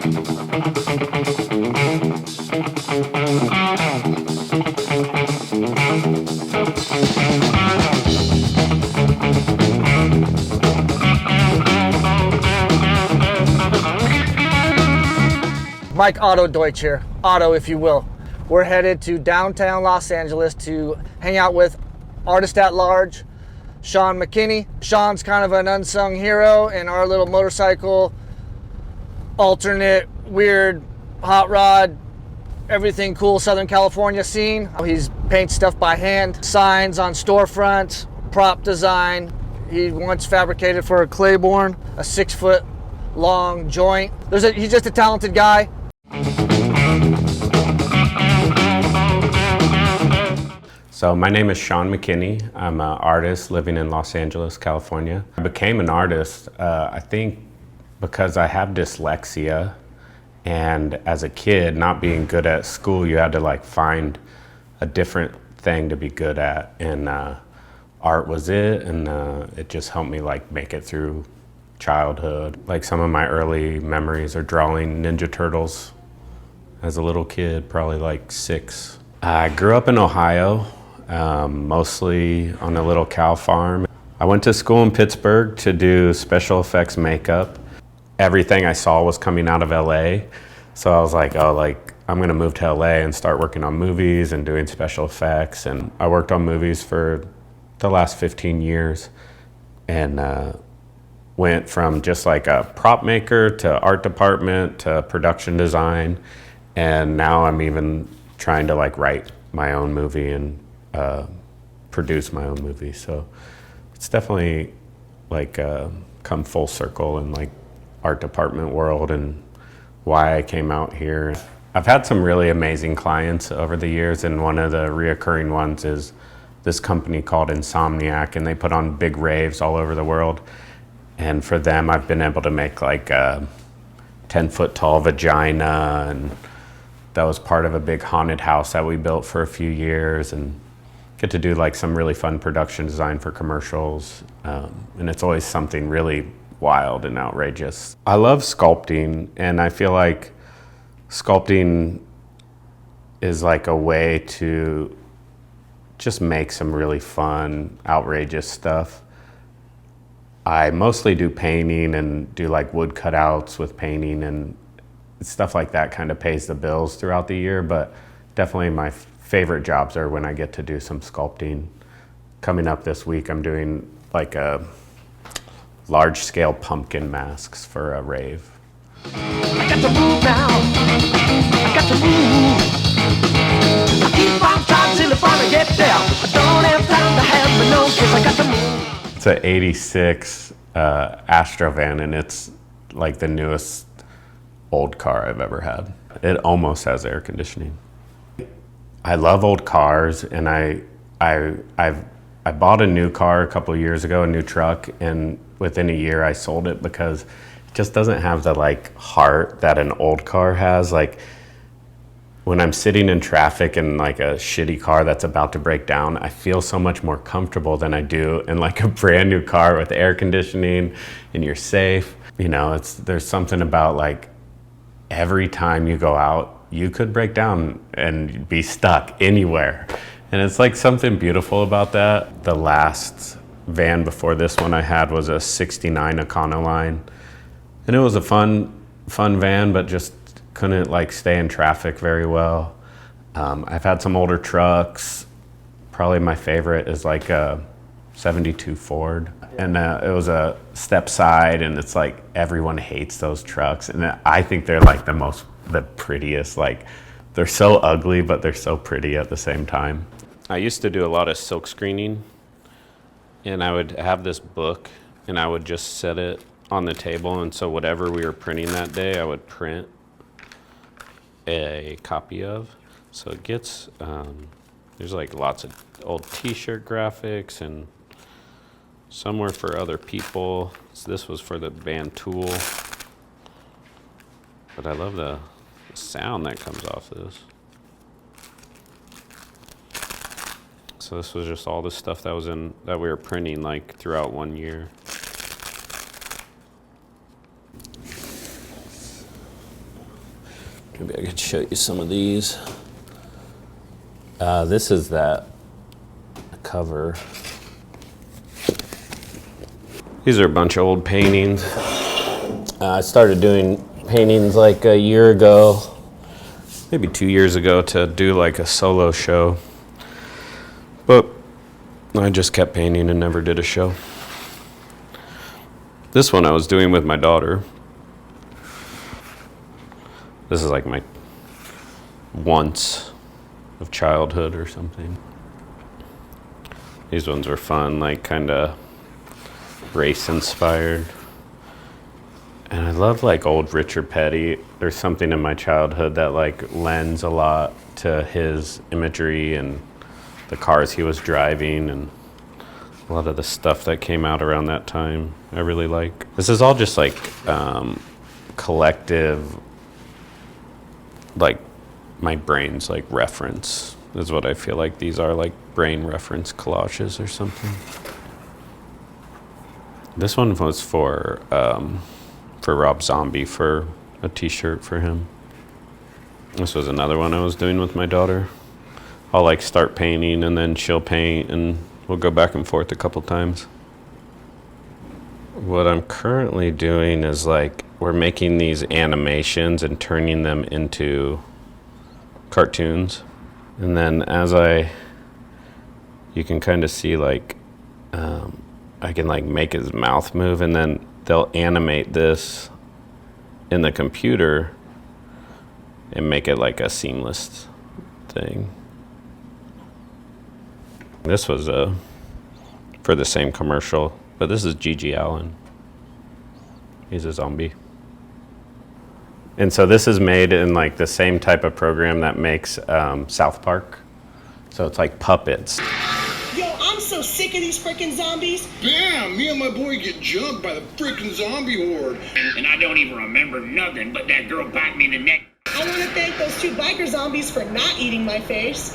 Mike Otto Deutsch here, Otto if you will. We're headed to downtown Los Angeles to hang out with artist at large, Shawn McKinney. Shawn's kind of an unsung hero in our little motorcycle, alternate, weird, hot rod, everything cool Southern California scene. He's paints stuff by hand, signs on storefronts, prop design. He once fabricated for a Claiborne, a 6-foot long joint. He's just a talented guy. So my name is Shawn McKinney. I'm an artist living in Los Angeles, California. I became an artist, I think, because I have dyslexia, and as a kid, not being good at school, you had to like find a different thing to be good at, and art was it, and it just helped me like make it through childhood. Like some of my early memories are drawing Ninja Turtles as a little kid, probably like 6. I grew up in Ohio, mostly on a little cow farm. I went to school in Pittsburgh to do special effects makeup. Everything I saw was coming out of LA. So I was like, oh, like I'm gonna move to LA and start working on movies and doing special effects. And I worked on movies for the last 15 years and went from just like a prop maker to art department to production design. And now I'm even trying to like write my own movie and produce my own movie. So it's definitely like come full circle in like art department world and why I came out here. I've had some really amazing clients over the years, and one of the reoccurring ones is this company called Insomniac, and they put on big raves all over the world. And for them, I've been able to make like a 10-foot tall vagina, and that was part of a big haunted house that we built for a few years, and get to do like some really fun production design for commercials. And it's always something really wild and outrageous. I love sculpting, and I feel like sculpting is like a way to just make some really fun, outrageous stuff. I mostly do painting and do like wood cutouts with painting, and stuff like that kind of pays the bills throughout the year, but definitely my favorite jobs are when I get to do some sculpting. Coming up this week, I'm doing like a large-scale pumpkin masks for a rave. I got to move now. I got to move. I keep on trying till I finally get there. I don't have time to have my nose, 'cause I got to move. It's an 86 Astrovan, and it's like the newest old car I've ever had. It almost has air conditioning. I love old cars, and I bought a new car a couple of years ago, a new truck, and within a year I sold it because it just doesn't have the like heart that an old car has. Like when I'm sitting in traffic in like a shitty car that's about to break down, I feel so much more comfortable than I do in like a brand new car with air conditioning and you're safe. You know, there's something about like every time you go out, you could break down and be stuck anywhere. And it's like something beautiful about that. The last van before this one I had was a 69 Econoline. And it was a fun van, but just couldn't like stay in traffic very well. I've had some older trucks. Probably my favorite is like a 72 Ford. And it was a step side, and it's like everyone hates those trucks. And I think they're like the prettiest. Like they're so ugly, but they're so pretty at the same time. I used to do a lot of silk screening, and I would have this book, and I would just set it on the table. And so whatever we were printing that day, I would print a copy of. So it gets, there's like lots of old t-shirt graphics and somewhere for other people. So this was for the band Tool. But I love the sound that comes off this. So this was just all the stuff that we were printing like throughout one year. Maybe I could show you some of these. This is that cover. These are a bunch of old paintings. I started doing paintings like a year ago, maybe 2 years ago, to do like a solo show. But I just kept painting and never did a show. This one I was doing with my daughter. This is like my once of childhood or something. These ones were fun, like kind of race inspired. And I love like old Richard Petty. There's something in my childhood that like lends a lot to his imagery and the cars he was driving and a lot of the stuff that came out around that time I really like. This is all just like collective, like my brain's like reference is what I feel like these are, like brain reference collages or something. This one was for Rob Zombie, for a t-shirt for him. This was another one I was doing with my daughter. I'll like start painting and then she'll paint and we'll go back and forth a couple times. What I'm currently doing is like we're making these animations and turning them into cartoons. And then you can kind of see like, I can like make his mouth move and then they'll animate this in the computer and make it like a seamless thing. This was for the same commercial, but this is Gigi Allen. He's a zombie. And so this is made in like the same type of program that makes South Park. So it's like puppets. Yo, I'm so sick of these frickin' zombies. Damn, me and my boy get jumped by the frickin' zombie horde. And I don't even remember nothing but that girl bite me in the neck. I want to thank those two biker zombies for not eating my face.